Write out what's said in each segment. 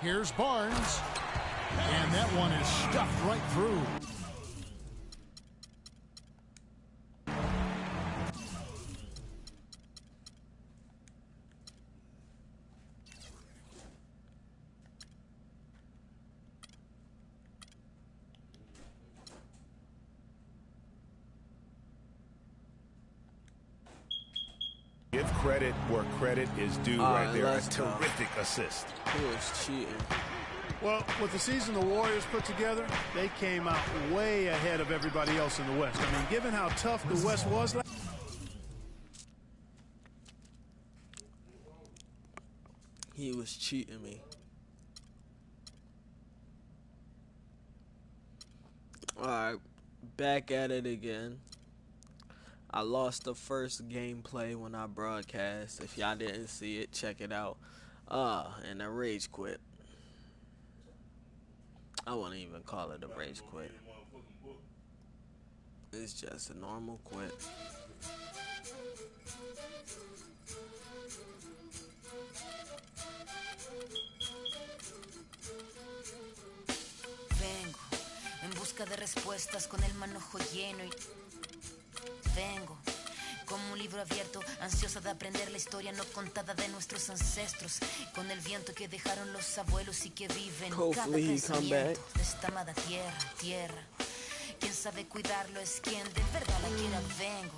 Here's Barnes. And that one is stuffed right through. Give credit where credit is due right there. A terrific assist. He was cheating. Well, with the season the Warriors put together, they came out way ahead of everybody else in the West. I mean, given how tough the West was. He was cheating me. Alright, back at it again. I lost the first gameplay when I broadcast. If y'all didn't see it, check it out. And I rage quit. I wouldn't even call it a rage quit. It's just a normal quit. Vengo en busca de respuestas con el manojo lleno y vengo como un libro abierto, ansiosa de aprender la historia no contada de nuestros ancestros, con el viento que dejaron los abuelos y que viven cada pensamiento de esta amada tierra. Quien sabe cuidarlo es quien de verdad la quiera. Vengo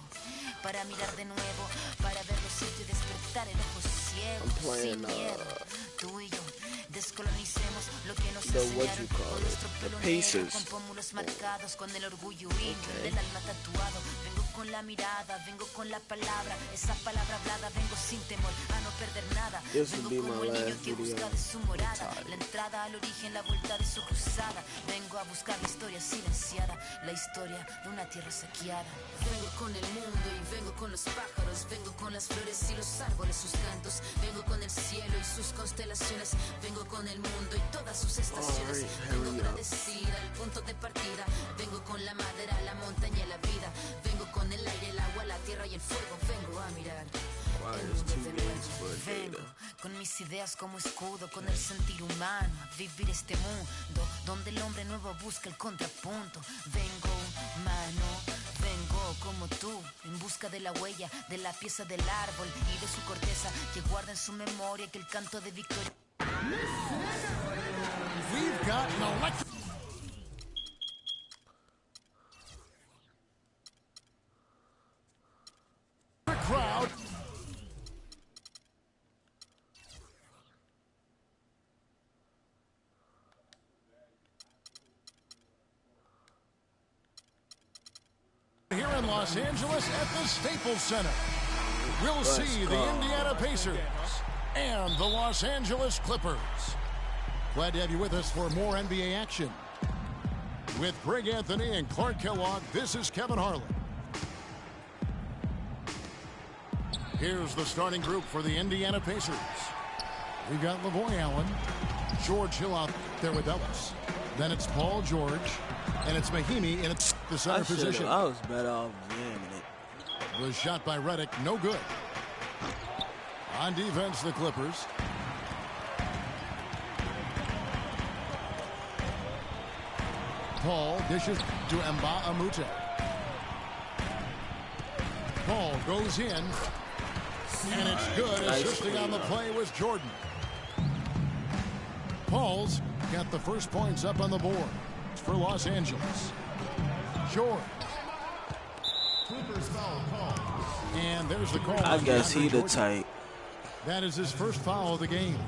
para mirar de nuevo, para ver lo cierto y despertar el ojo ciego, sin miedo. Tú y yo descolonicemos lo que nos enseñaron con nuestro pelo negro, con pómulos marcados, con el orgullo indio del alma tatuado. Vengo con la mirada, vengo con la palabra, esa palabra hablada, vengo sin temor a no perder nada. Vengo como el niño que busca de su morada, la entrada al origen, la vuelta de su cruzada. Vengo a buscar la historia silenciada, la historia de una tierra saqueada. Vengo con el mundo y vengo con los pájaros, vengo con las flores y los árboles, sus cantos. Vengo con el cielo y sus constelaciones, vengo con el mundo y todas sus estaciones. Vengo agradecida al punto de partida, vengo con la madera, la montaña y la vida. Vengo con el aire, el agua, la tierra y el fuego. Vengo a mirar el mundo de nuevo. Vengo con mis ideas como escudo, con el sentir humano, a vivir este mundo donde el hombre nuevo busca el contrapunto. Vengo humano, vengo como tú, en busca de la huella, de la pieza del árbol y de su corteza, que guarda en su memoria que el canto de victoria. We've got an electric crowd. Here in Los Angeles at the Staples Center, we'll see the Indiana Pacers and the Los Angeles Clippers. Glad to have you with us for more NBA action. With Greg Anthony and Clark Kellogg, this is Kevin Harlan. Here's the starting group for the Indiana Pacers. We've got Lavoy Allen, George Hill out there with Ellis. Then it's Paul George, and it's Mahimi in the center position. I was better off jamming it. Was shot by Redick, no good. On defense, the Clippers. Paul dishes to Mba Amute. Paul goes in, and it's good. Assisting on the play was Jordan. Paul's got the first points up on the board for Los Angeles. George. Clippers foul call. And there's the call. I guess he the type. That is his first foul of the game.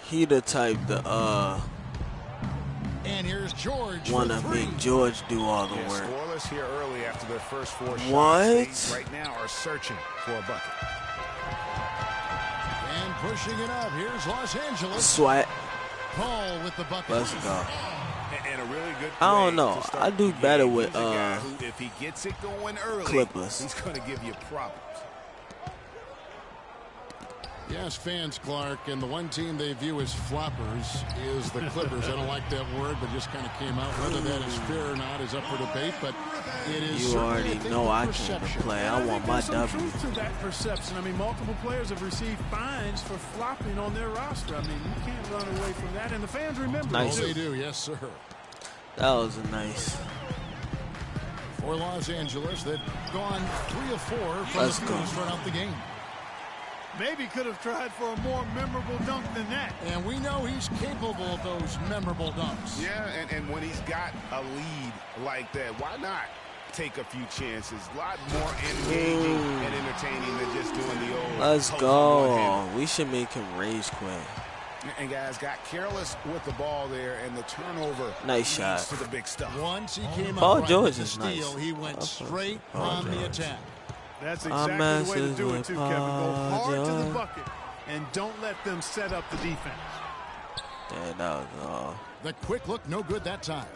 He the type to and here's George. Wanna make George do all the work. Scoreless here early after their first four shots. What? Right now are searching for a bucket. And pushing it up. Here's Los Angeles. Sweat. Paul with the bucket. Let's go. And a really good I don't know. I do better with if he gets it going early, Clippers. he's going to give you problems. Yes, fans, Clark, and the one team they view as floppers is the Clippers. I don't like that word, but just kind of came out. Whether that is fair or not is up for debate, but it is. You already know I came to play. I want my W. Truth to that perception. I mean, multiple players have received fines for flopping on their roster. I mean, you can't run away from that, and the fans remember. Nice. Oh, they do, yes, sir. That was a nice. For Los Angeles, they've gone 3 of 4 from the field to start out the game. Maybe could have tried for a more memorable dunk than that. And we know he's capable of those memorable dunks. Yeah, and when he's got a lead like that, why not take a few chances? A lot more engaging and entertaining than just doing the old. Let's go. We should make him rage quit. And guys got careless with the ball there, and the turnover nice shot to the big stuff. Once he came Paul up George right is steal, nice. he went straight on the attack. That's exactly the way to do it, too, Kevin. Go hard to the bucket and don't let them set up the defense. Yeah, that was all. The quick look, no good that time.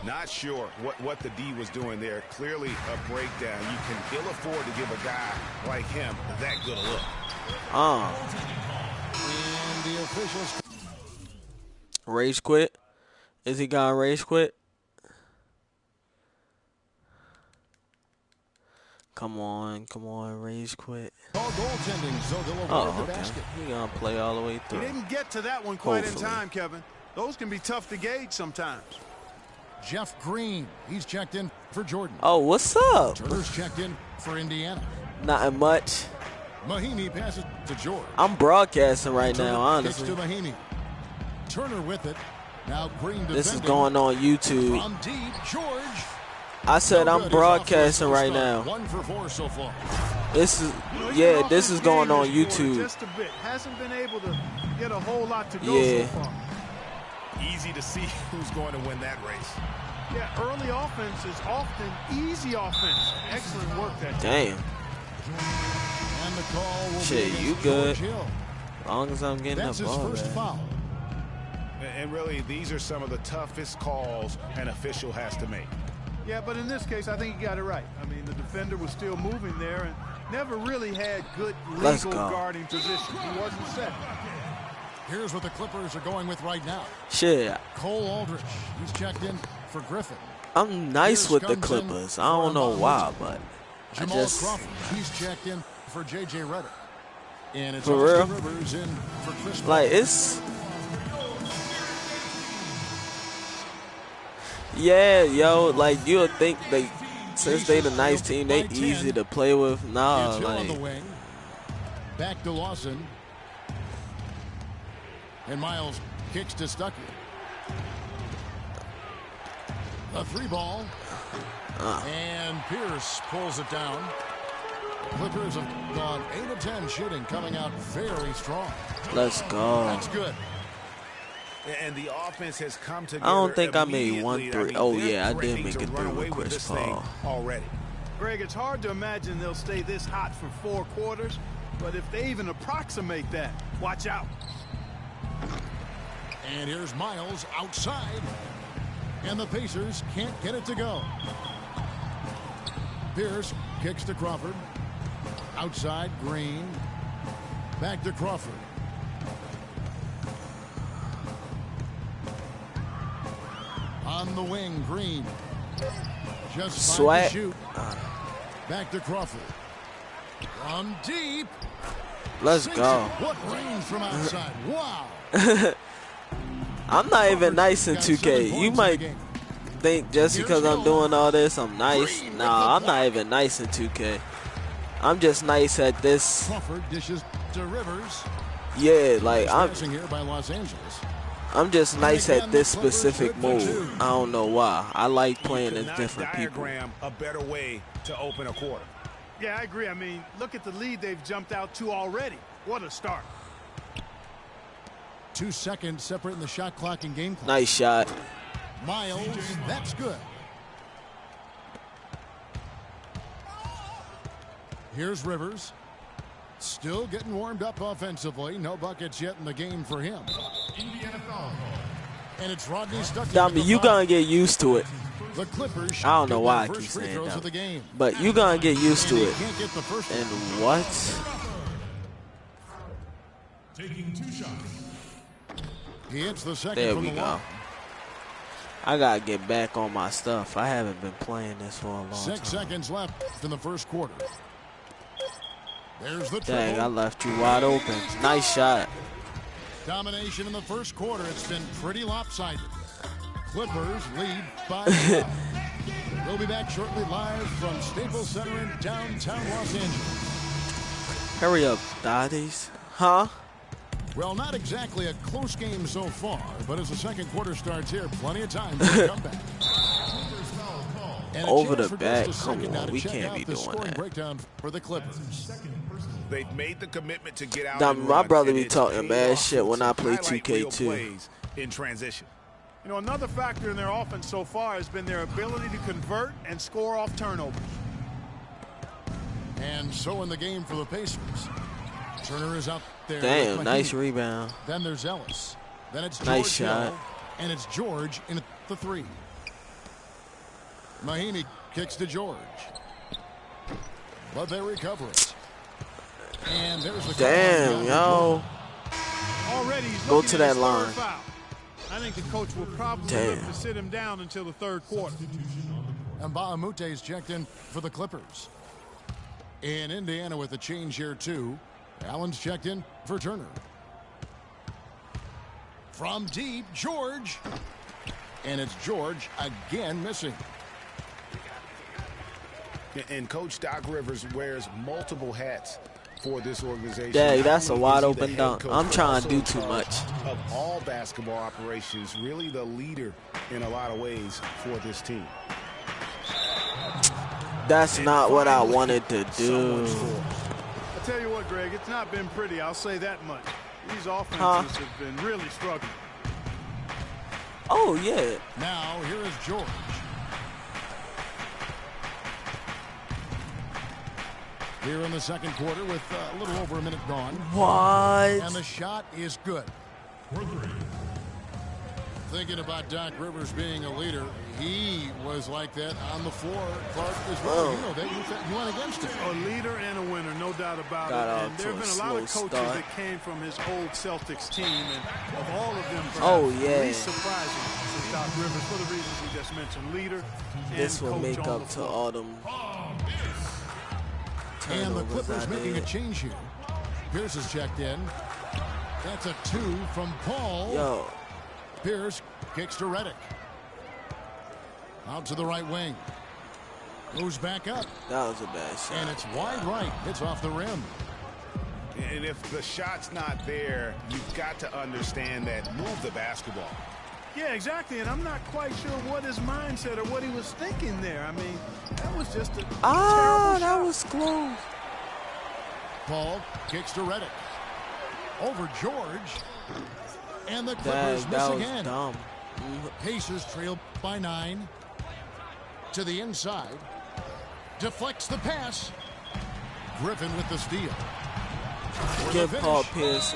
Not sure what the D was doing there. Clearly a breakdown. You can ill afford to give a guy like him that good a look. And the officials. Rage quit? Is he gonna rage quit? Come on, rage quit. Call goaltending, so they'll avoid the basket. He gonna play all the way through. He didn't get to that one quite in time, Kevin. Those can be tough to gauge sometimes. Jeff Green, he's checked in for Jordan. Oh, what's up? Turner's checked in for Indiana. Nothing much. Mahinmi passes to George. I'm broadcasting right Turner now, honestly. kicks to Mahinmi. Turner with it. Now Green defending. This is going on YouTube. From deep, George. I said I'm broadcasting right now. 1 for 4 so far. This is, yeah, this is going on YouTube. Just a bit. Hasn't been able to get a whole lot to go Yeah. so far. Easy to see who's going to win that race. Yeah, early offense is often easy offense. Excellent work that Damn. And the call will Shit, be you against good. George Hill. As long as I'm getting That's the his ball first back. foul. And really, these are some of the toughest calls an official has to make. Yeah, but in this case, I think he got it right. I mean, the defender was still moving there and never really had good legal guarding position. He wasn't set. Here's what the Clippers are going with right now. Shit. Cole Aldrich, he's checked in for Griffin. I'm nice with the Clippers. I don't know why, but I Jamal just. Crawford, he's checked in for J.J. Redick. And it's For real? Austin Rivers in for Chris Paul. Like, it's. Yeah, yo, like, you would think they, since they the nice team, they easy to play with. Nah, It's Hill on the like. wing. Back to Lawson. And Miles kicks to Stuckey. A 3-ball. And Pierce pulls it down. Clippers have gone 8 of 10 shooting, coming out very strong. Let's go. That's good. And the offense has come together. I don't think I made one immediately. three. I mean, Oh, they're yeah, I did threatening make to it run through away with Chris this thing Paul. already. Greg, it's hard to imagine they'll stay this hot for 4 quarters, but if they even approximate that, watch out. And here's Miles outside. And the Pacers can't get it to go. Pierce kicks to Crawford. Outside, Green. Back to Crawford. On the wing, Green. Just Sweat. to shoot. Back to Crawford. From deep. Let's go. What range from outside. Wow. I'm not even nice in 2K. You might think just because I'm doing all this, I'm nice. Nah, I'm not even nice in 2K. I'm just nice at this. Crawford dishes to Rivers. Yeah, like Passing here by Los Angeles. I'm just nice at this specific move. I don't know why. I like playing as different people. Diagram a better way to open a quarter. Yeah, I agree. I mean, look at the lead they've jumped out to already. What a start. 2 seconds separating the shot clock and game clock. Nice shot. Miles, that's good. Here's Rivers. Still getting warmed up offensively. No buckets yet in the game for him. And it's Rodney Stuckey. Dami, you gonna get used to it. The Clippers. I don't know why I first keep free saying throws that. of the game. But you gonna get used to And he it. can't get the first one. And what? Taking 2 shots. He hits the second There from we the go. line. I gotta get back on my stuff. I haven't been playing this for a long time. 6 seconds left in the first quarter. There's the Dang, triple. I left you wide open. Nice shot. Domination in the first quarter. It's been pretty lopsided. Clippers lead by 12. We'll be back shortly live from Staples Center in downtown Los Angeles. Hurry up, Dotties. Huh? Well, not exactly a close game so far, but as the second quarter starts here, plenty of time for a comeback. And a Over chance the for just back, a second come now on, to we check can't out be the doing scoring that. breakdown for the Clippers. They've made the commitment to get out. Damn, and my run, brother and be it's talking paid bad off shit with when some I play highlight reel 2K2. plays in transition. You know, another factor in their offense so far has been their ability to convert and score off turnovers. And so in the game for the Pacers. Turner is out there. Damn, with nice Mahimi. rebound. Then there's Ellis. Then it's George Nice shot. Hill, and it's George in the 3. Mahimi kicks to George. But they recover it. And there's the Damn, yo. Already he's Go looking to at that his line. third foul. I think the coach will probably Damn. look to sit him down until the third quarter. And Bahamute is checked in for the Clippers. In Indiana with a change here too. Allen's checked in for Turner. From deep, George. And it's George again missing. And Coach Doc Rivers wears multiple hats for this organization. Dang, Not that's a only wide is he the open head dunk. coach, I'm but trying to also do in too charge much. Of all basketball operations, really the leader in a lot of ways for this team. That's And not what I finally, wanted to do. someone scored. I tell you what, Greg, it's not been pretty. I'll say that much. These offenses have been really struggling. Oh, yeah. Now here is George. Here in the second quarter with a little over a minute gone. What? And the shot is good. Thinking about Doc Rivers being a leader, he was like that on the floor, Clark, as well. You know that. You went against him. A leader and a winner, no doubt about Got it. off And to there have a been a lot of slow coaches start. that came from his old Celtics team, and of all of them, perhaps Oh, yeah. least surprising is Doc Rivers for the reasons we just mentioned. Leader and This will coach make on up the to floor. all them And the turnovers Clippers I making a did. change here. Pierce is checked in. That's a 2 from Paul. Yo, Pierce kicks to Redick. Out to the right wing. Moves back up. that was a bad shot. And it's wide right. Hits off the rim. And if the shot's not there, you've got to understand that. Move the basketball. Yeah, exactly. And I'm not quite sure what his mindset or what he was thinking there. I mean, that was just a terrible that shot. was close. Paul kicks to Redick. Over George. And the Clippers That miss was again. dumb. Pacers trail by 9. To the inside. Deflects the pass. Griffin with the steal. For Give the Paul finish. Pierce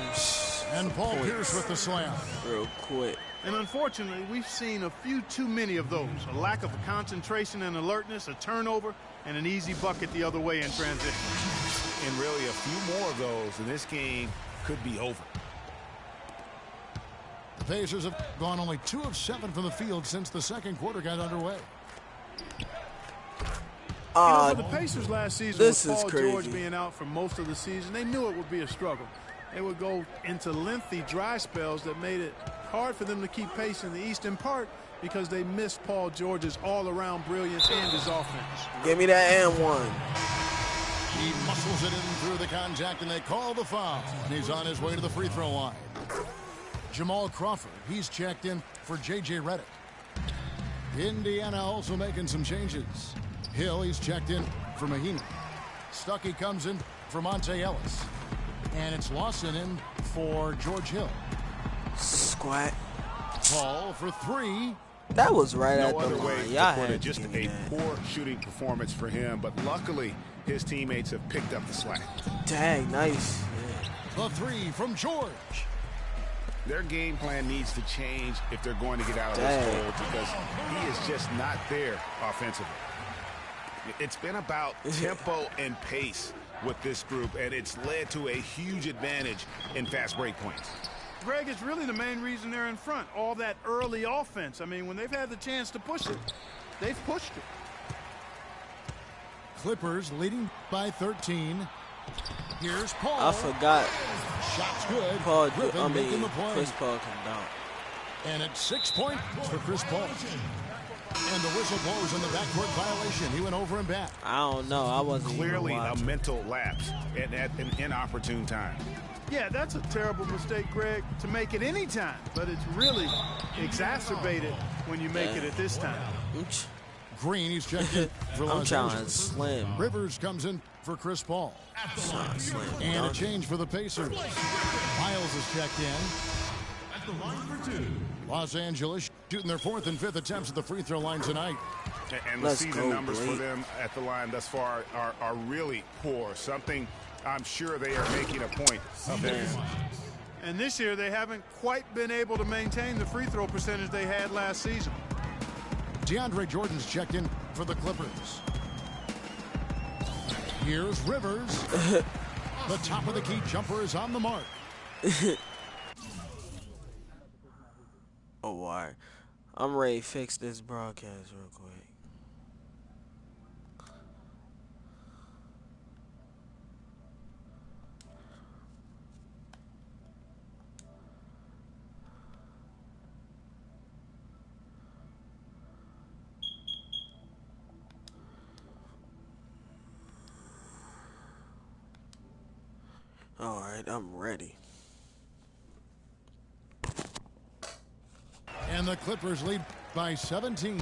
some And Paul points Pierce with the slam. real quick. And unfortunately, we've seen a few too many of those. A lack of concentration and alertness, a turnover, and an easy bucket the other way in transition. And really a few more of those, and this game could be over. The Pacers have gone only 2 of 7 from the field since the second quarter got underway. For the Pacers last season, this with is Paul crazy. George being out for most of the season, they knew it would be a struggle. They would go into lengthy dry spells that made it hard for them to keep pace in the East, in part because they missed Paul George's all-around brilliance and his offense. Give me that and one. He muscles it in through the contact, and they call the foul. And he's on his way to the free throw line. Jamal Crawford, he's checked in for J.J. Redick. Indiana also making some changes. Hill, he's checked in for Mahimi. Stuckey comes in for Monte Ellis. And it's Lawson in for George Hill. Squat. Paul for 3. That was right at No the other line. way Y'all to put had it, to just give me a that. poor shooting performance for him, but luckily his teammates have picked up the slack. Dang, nice. The 3 from George. Their game plan needs to change if they're going to get out of this Dang. hole, because he is just not there offensively. It's been about tempo and pace with this group, and it's led to a huge advantage in fast break points. Greg, it's really the main reason they're in front. All that early offense. I mean, when they've had the chance to push it, they've pushed it. Clippers leading by 13. Here's Paul. I forgot. Shot's good. Making the play. Chris Paul can dunk. And it's 6 points for Chris Paul. And the whistle blows on the backcourt violation. He went over and back. I don't know. I wasn't Clearly even a watching. mental lapse at an inopportune time. Yeah, that's a terrible mistake, Greg, to make it any time. But it's really exacerbated when you make it at this time. Green, he's checked in for I'm Los trying to Angeles. slam. Rivers comes in for Chris Paul. And a change for the Pacers. Miles is checked in. Los Angeles shooting their 4th and 5th attempts at the free throw line tonight. And the season numbers for them at the line thus far are really poor. Something I'm sure they are making a point of it. And this year, they haven't quite been able to maintain the free throw percentage they had last season. DeAndre Jordan's checked in for the Clippers. Here's Rivers. The top of the key jumper is on the mark. Oh, all right. I'm ready to fix this broadcast real quick. All right, I'm ready. And the Clippers lead by 17.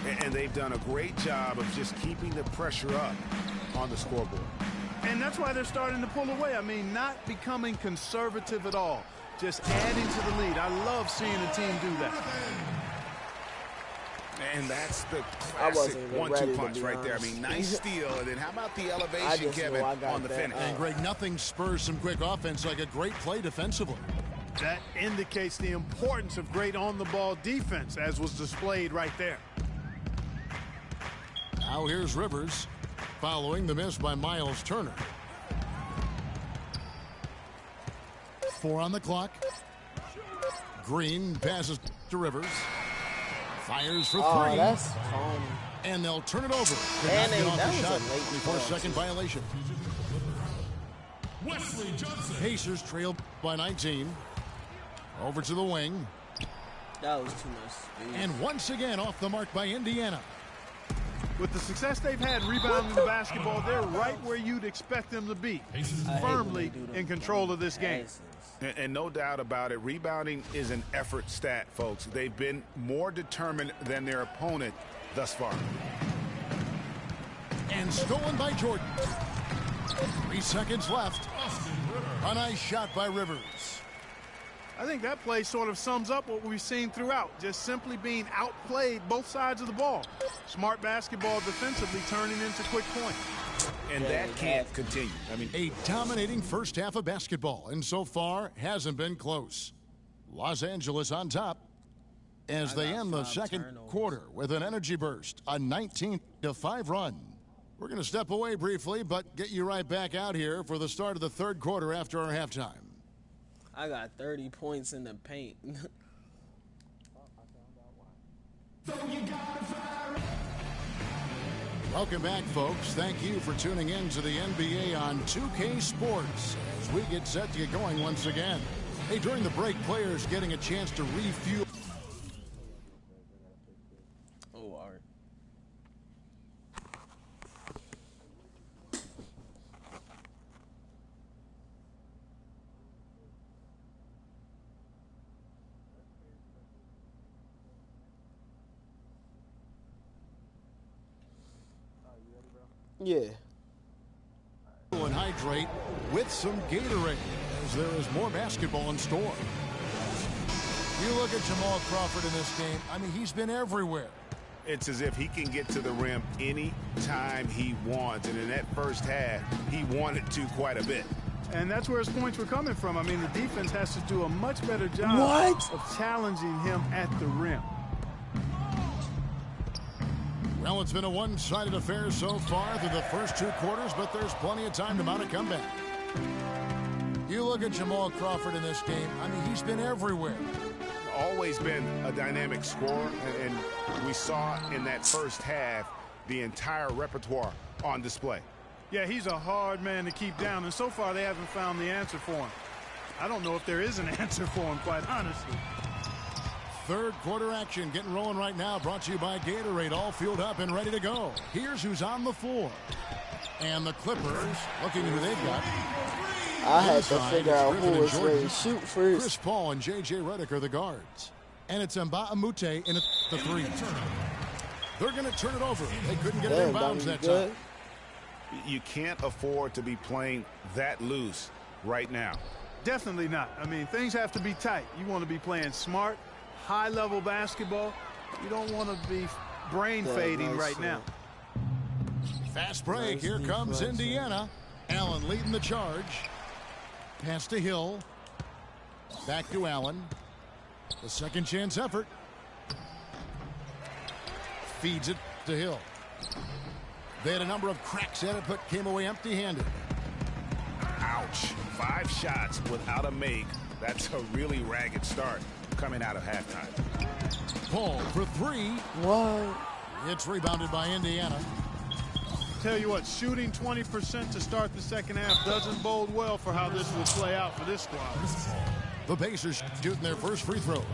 And they've done a great job of just keeping the pressure up on the scoreboard. And that's why they're starting to pull away. I mean, not becoming conservative at all. Just adding to the lead. I love seeing a team do that. And that's the classic 1-2 punch right there. I honest. mean, nice steal. And then how about the elevation, Kevin, on the finish? And Greg, nothing spurs some quick offense like a great play defensively. That indicates the importance of great on-the-ball defense, as was displayed right there. Now here's Rivers, following the miss by Miles Turner. 4 on the clock. Green passes to Rivers. Fires for 3. Oh, that's calm. And they'll turn it over. And Get off that the was shot a late before call. second violation. Wesley Johnson. Pacers trail by 19. Over to the wing. That was too much speed. And once again off the mark by Indiana. With the success they've had rebounding the basketball, they're right where you'd expect them to be, firmly in control of this game. And no doubt about it, rebounding is an effort stat, folks. They've been more determined than their opponent thus far. And stolen by Jordan. 3 seconds left. A nice shot by Rivers. I think that play sort of sums up what we've seen throughout, just simply being outplayed both sides of the ball. Smart basketball defensively turning into quick points. And that can't continue. I mean, A dominating first half of basketball, and so far hasn't been close. Los Angeles on top as they end the second quarter with an energy burst, a 19-5 run. We're going to step away briefly, but get you right back out here for the start of the third quarter after our halftime. I got 30 points in the paint. Welcome back, folks. Thank you for tuning in to the NBA on 2K Sports as we get set to get going once again. Hey, during the break, players getting a chance to refuel. Oh, Art. Yeah. And hydrate with some Gatorade as there is more basketball in store. You look at Jamal Crawford in this game, I mean, he's been everywhere. it's as if he can get to the rim any time he wants. And in that first half, he wanted to quite a bit. And that's where his points were coming from. I mean, the defense has to do a much better job of challenging him at the rim. Well, Well, it's been a one-sided affair so far through the first 2 quarters, but there's plenty of time to mount a comeback. You look at Jamal Crawford in this game, I mean, he's been everywhere. Always been a dynamic scorer, and we saw in that first half the entire repertoire on display. Yeah, he's a hard man to keep down, and so far they haven't found the answer for him. I don't know if there is an answer for him, quite honestly. Third quarter action getting rolling right now, brought to you by Gatorade, all fueled up and ready to go. Here's who's on the floor. And the Clippers, looking who they've got. I had to Inside, figure out Griffin who and was Jordan. ready to shoot first. Chris Paul and J.J. Redick are the guards. And it's Mbamute in the 3. They're going to turn it over. They couldn't get it in bounds that time. You can't afford to be playing that loose right now. Definitely not. I mean, things have to be tight. You want to be playing smart, high-level basketball. You don't want to be brain fading right now. Fast break. Here comes Indiana. Allen leading the charge. Pass to Hill. Back to Allen. The second chance effort. Feeds it to Hill. They had a number of cracks at it, but came away empty-handed. Ouch. 5 shots without a make. That's a really ragged start coming out of halftime. Paul for 3. What? It's rebounded by Indiana. Tell you what, shooting 20% to start the second half doesn't bode well for how this will play out for this squad. The Pacers shooting their first free throws.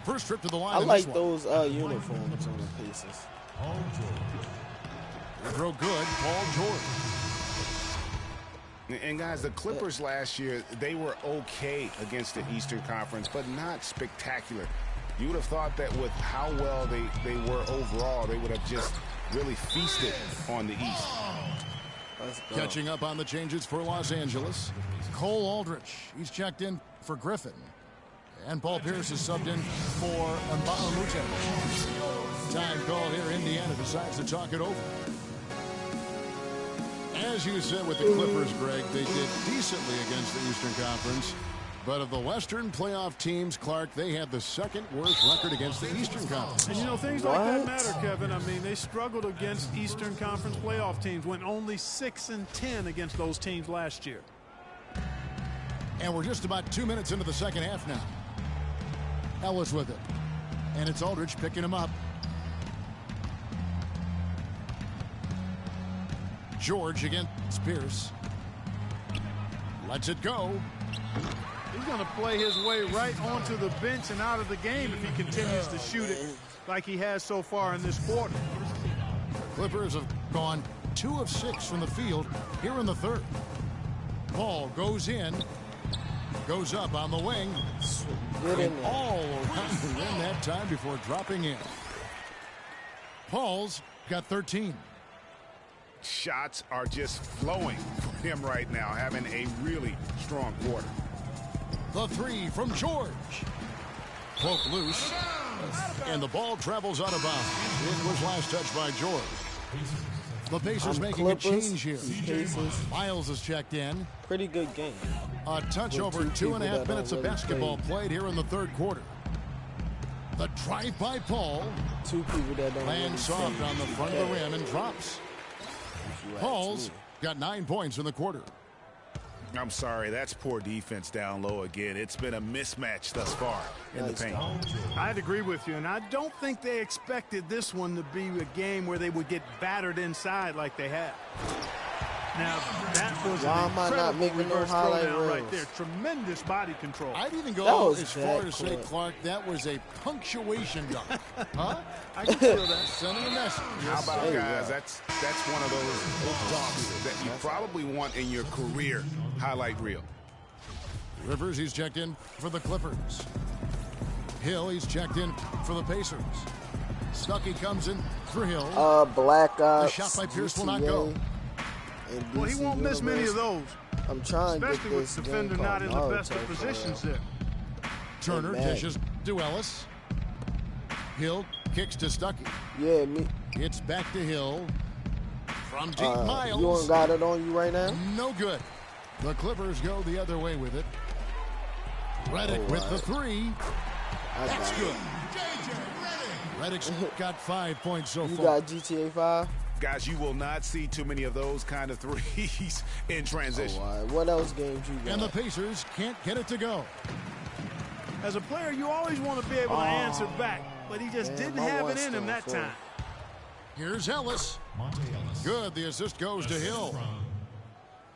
First trip to the line. I in like this one. those uniforms on the Pacers. Throw good, Paul George. And guys, the Clippers last year, they were okay against the Eastern Conference, but not spectacular. You would have thought that with how well they were overall, they would have just really feasted on the East. Catching up on the changes for Los Angeles. Cole Aldrich, he's checked in for Griffin. And Paul Pierce is subbed in for Mbamute. Time call here. Indiana decides to talk it over. As you said with the Clippers, Greg, they did decently against the Eastern Conference. But of the Western playoff teams, Clark, they had the second worst record against the Eastern Conference. And, you know, things like that matter, Kevin. I mean, they struggled against Eastern Conference playoff teams, went only 6-10 against those teams last year. And we're just about 2 minutes into the second half now. Ellis with it. And it's Aldrich picking him up. George against Pierce. Lets it go. He's going to play his way right onto the bench and out of the game if he continues to shoot it like he has so far in this quarter. Clippers have gone 2 of 6 from the field here in the third. Paul goes in. Goes up on the wing. And all around the rim that time before dropping in. Paul's got 13. Shots are just flowing for him right now, having a really strong quarter. The 3 from George. Poke loose. And the ball travels out of bounds. It was last touched by George. The Pacers making a change here. Miles is checked in. Pretty good game. A touch over 2.5 minutes of basketball played here in the third quarter. The drive by Paul. 2 people that don't lands soft on the front of the rim and drops. Paul's got 9 points in the quarter. I'm sorry, that's poor defense down low again. It's been a mismatch thus far in the paint. I'd agree with you, and I don't think they expected this one to be a game where they would get battered inside like they have. Now, that was an incredible reverse throwdown right there. Tremendous body control. I'd even go as far as say, Clark, that was a punctuation dunk. Huh? I can feel that. Sending a message. How about, guys, that's one of those dunks that you probably want in your career highlight reel. Rivers, he's checked in for the Clippers. Hill, he's checked in for the Pacers. Stuckey comes in for Hill. Black Ops. The shot by Pierce will not go. Well, he won't miss many of those. I'm trying to get especially with this the defender not in the best of positions there. Turner dishes to Ellis. Hill kicks to Stuckey. Yeah, me. It's back to Hill. From deep, Miles. You don't got it on you right now? No good. The Clippers go the other way with it. Redick with the 3. That's good. Reddick's got 5 points so You far. got GTA 5? Guys, you will not see too many of those kind of threes in transition. Oh, all right. What else games you got? And the Pacers can't get it to go. As a player, you always want to be able to answer back, but he just didn't have it in him that time. Here's Ellis. Good. The assist goes to Hill.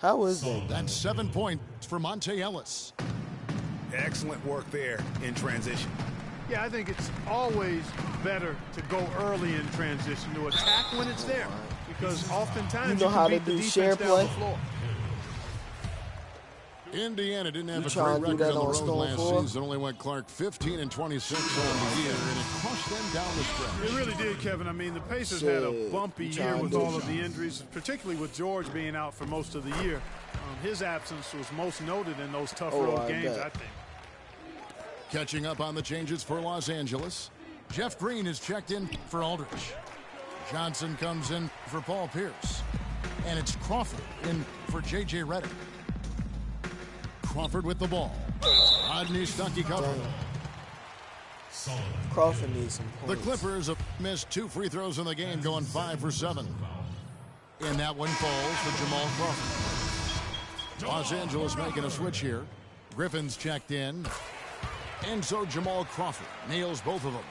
How is that? That's 7 points for Monte Ellis. Excellent work there in transition. Yeah, I think it's always better to go early in transition, to attack when it's there, because oftentimes You know how can to beat the do defense share down play? the floor. Indiana didn't have You a trying great to do record that on on the road Stone last 4? season. Only went Clark 15 and 26 on the year, and it cost them down the stretch. It really did, Kevin. I mean, the Pacers had a bumpy You year trying with to do all of the injuries, particularly with George being out for most of the year. His absence was most noted in those tough road I games, bet. I think. Catching up on the changes for Los Angeles. Jeff Green is checked in for Aldridge. Johnson comes in for Paul Pierce. And it's Crawford in for J.J. Redick. Crawford with the ball. Rodney Stuckey covered. Crawford needs some The points. Clippers have missed 2 free throws in the game, going 5 for 7. And that one falls for Jamal Crawford. Los Angeles making a switch here. Griffin's checked in. And so Jamal Crawford nails both of them.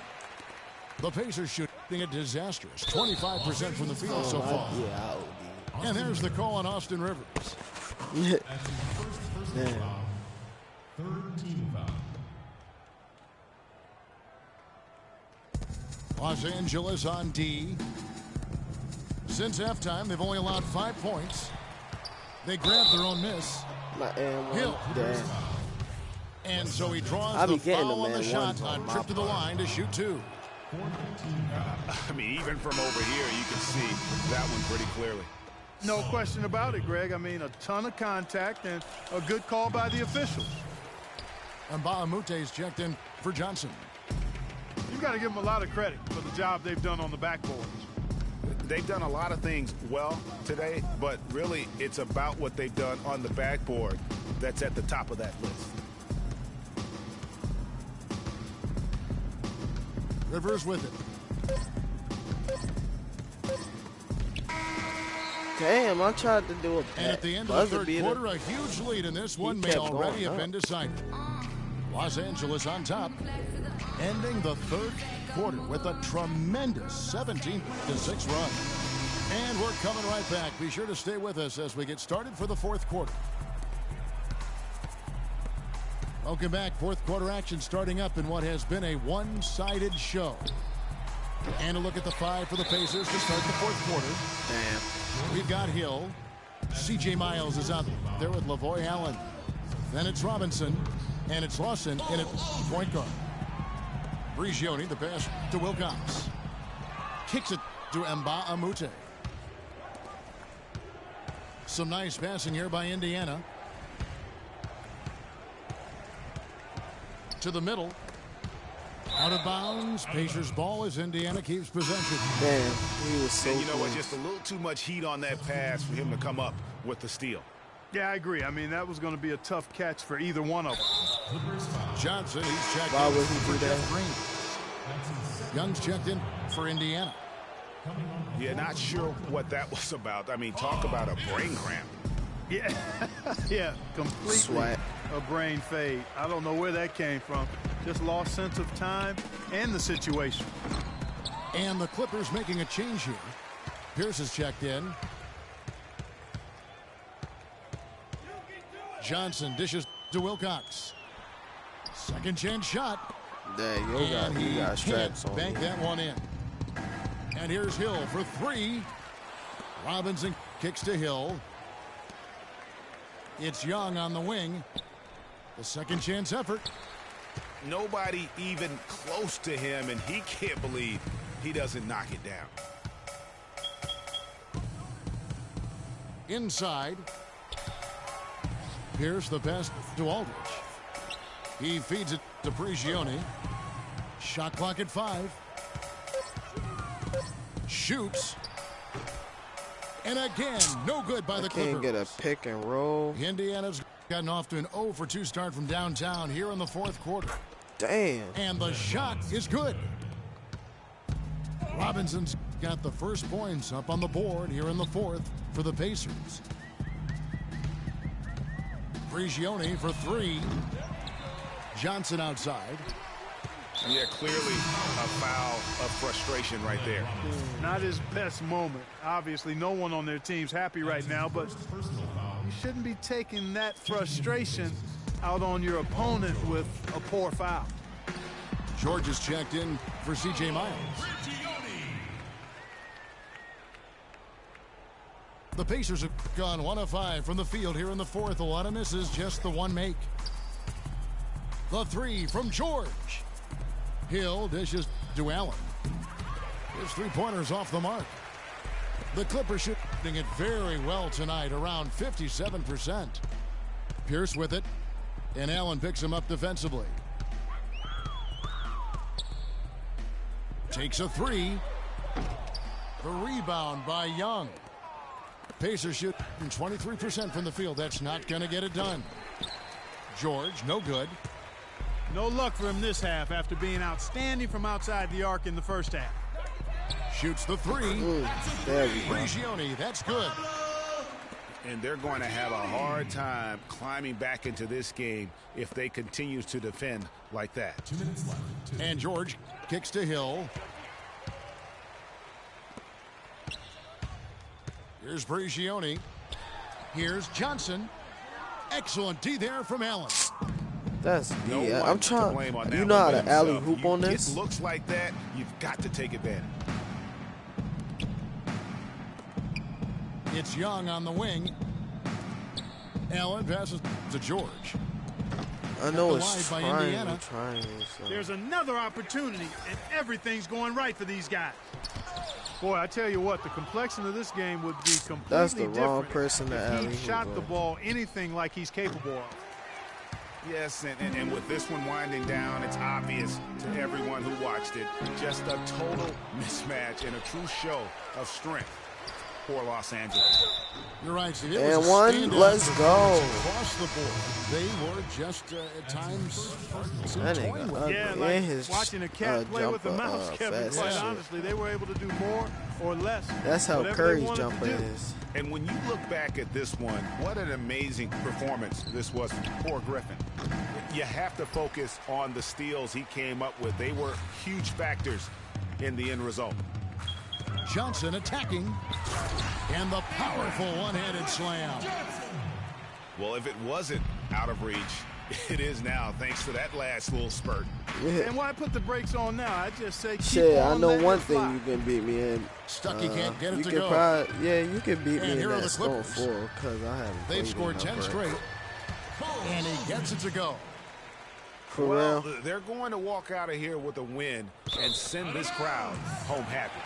The Pacers shooting a disastrous 25% from the field so far. Yeah, I And there's the call on Austin Rivers. OD. Damn. Los Angeles on D. Since halftime, they've only allowed 5 points. They grabbed their own miss. My and one. Hill. Damn. And so he draws I be the getting foul them, on the man, shot, one a time. trip to the line to shoot 2. I mean, even from over here, you can see that one pretty clearly. No question about it, Greg. I mean, a ton of contact and a good call by the officials. And Bahamute is checked in for Johnson. You've got to give them a lot of credit for the job they've done on the backboards. They've done a lot of things well today, but really it's about what they've done on the backboard that's at the top of that list. Rivers with it. Damn, I tried to do a And at the end of the buzzer third beater. quarter, a huge lead in this one may kept already going have up. been decided. Los Angeles on top, ending the third quarter with a tremendous 17-6 run. And we're coming right back. Be sure to stay with us as we get started for the fourth quarter. Welcome back. Fourth quarter action starting up in what has been a one-sided show. And a look at the 5 for the Pacers to start the fourth quarter. Damn. We've got Hill. C.J. Miles is out there with Lavoy Allen. Then it's Robinson. And it's Lawson in at point guard. Brigioni, the pass to Wilcox. Kicks it to Mba Amute. Some nice passing here by Indiana. To the middle. Out of bounds. Pacers ball as Indiana keeps possession. Damn, he was so And you know what? close. Just a little too much heat on that pass for him to come up with the steal. Yeah, I agree. I mean, that was going to be a tough catch for either one of them. Johnson, he's checked Why in would he for do that? Jeff Green. Young's checked in for Indiana. Yeah, not sure what that was about. I mean, talk about a brain cramp. Yeah, yeah, completely Swat. a brain fade. I don't know where that came from. Just lost sense of time and the situation. And the Clippers making a change here. Pierce is checked in. Johnson dishes to Wilcox. Second chance shot. There you And got, he you got straps can't on. bank me. that one in. And here's Hill for 3. Robinson kicks to Hill. It's Young on the wing. The second chance effort. Nobody even close to him, and he can't believe he doesn't knock it down. Inside. Pierce the pass to Aldridge. He feeds it to Prigioni. Shot clock at 5. Shoots. And again, no good by the Can't Clippers. get a pick and roll. Indiana's gotten off to an 0 for 2 start from downtown here in the fourth quarter. Damn. And the shot is good. Robinson's got the first points up on the board here in the fourth for the Pacers. Prigioni for three. Johnson outside. Yeah, clearly a foul of frustration right there. Not his best moment. Obviously, no one on their team's happy right now, but you shouldn't be taking that frustration out on your opponent with a poor foul. George is checked in for C.J. Miles. The Pacers have gone 1 of 5 from the field here in the fourth. A lot of misses, just the one make. The three from George. Hill dishes to Allen. His three-pointers off the mark. The Clippers shooting it very well tonight, around 57%. Pierce with it, and Allen picks him up defensively. Takes a three. The rebound by Young. Pacers shooting 23% from the field. That's not going to get it done. George, no good. No luck for him this half after being outstanding from outside the arc in the first half. Shoots the three. Ooh, there we go. Prigioni, that's good. And they're going to have a hard time climbing back into this game if they continue to defend like that. 2 minutes left. And George kicks to Hill. Here's Prigioni. Here's Johnson. Excellent D there from Allen. That's No yeah. one I'm to trying. blame on that You know one how but to alley himself. hoop on It this? looks like that. You've got to take advantage. It's Young on the wing. Allen passes to George. I know the it's line by Indiana. trying. So. There's another opportunity, and everything's going right for these guys. Boy, I tell you what, the complexion of this game would be completely That's the different wrong person to if alley he hoop shot on. the ball anything like he's capable of. Yes, and with this one winding down, it's obvious to everyone who watched it. Just a total mismatch and a true show of strength for Los Angeles. You're right, Steve. It And was a one, standout let's go. across the board. They were just at times That toying nigga with ugly. Yeah, And like his watching a cat play with a jumper, mouse, Kevin. fast Quite as shit. honestly, they were able to do more or less. That's how whatever they Curry's wanted to jumper do. is. And when you look back at this one, what an amazing performance this was for Griffin. You have to focus on the steals he came up with. They were huge factors in the end result. Johnson attacking. And the powerful one-handed slam. Well, if it wasn't out of reach, it is now, thanks to that last little spurt. And why put the brakes on now? I just say keep Shit, I on know letting one it thing fly. you can beat me in. Stucky can't get it you to can go. probably, yeah, you can beat And me in here are that the Stone Clippers. 4 because I haven't They've played scored enough 10 for it. straight. And he gets it to go. For Well, real? they're going to walk out of here with a win and send this crowd home happy.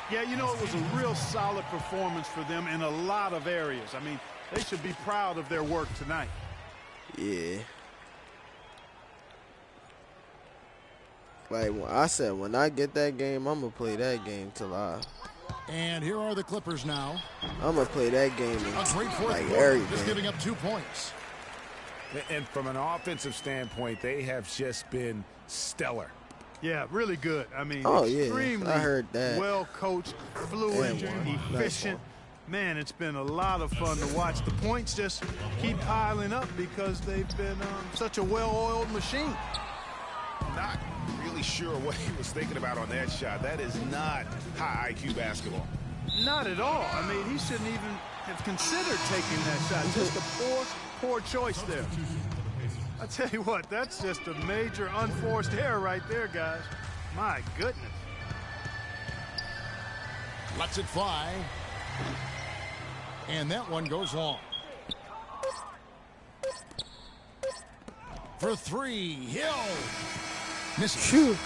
Yeah, you know, it was a real solid performance for them in a lot of areas. I mean, they should be proud of their work tonight. Yeah. Like I said, when I get that game, I'm going to play that game till And here are the Clippers now. I'm going to play that game in A great fourth like quarter, every just game. giving up 2 points. And from an offensive standpoint, they have just been stellar. Yeah, really good. I mean, Oh, yeah. extremely I heard that. well coached, fluid, And one. Nice efficient. one. Man, it's been a lot of fun to watch. The points just keep piling up because they've been such a well-oiled machine. Not really sure what he was thinking about on that shot. That is not high IQ basketball. Not at all. I mean, he shouldn't even have considered taking that shot. Just a poor choice there. I tell you what, that's just a major unforced error right there, guys. My goodness. Lets it fly. And that one goes long. For three, Hill. Misses. Phew.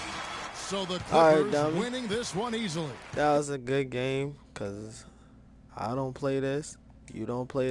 So the All right, Clippers dummy. winning this one easily. That was a good game because I don't play this. You don't play this.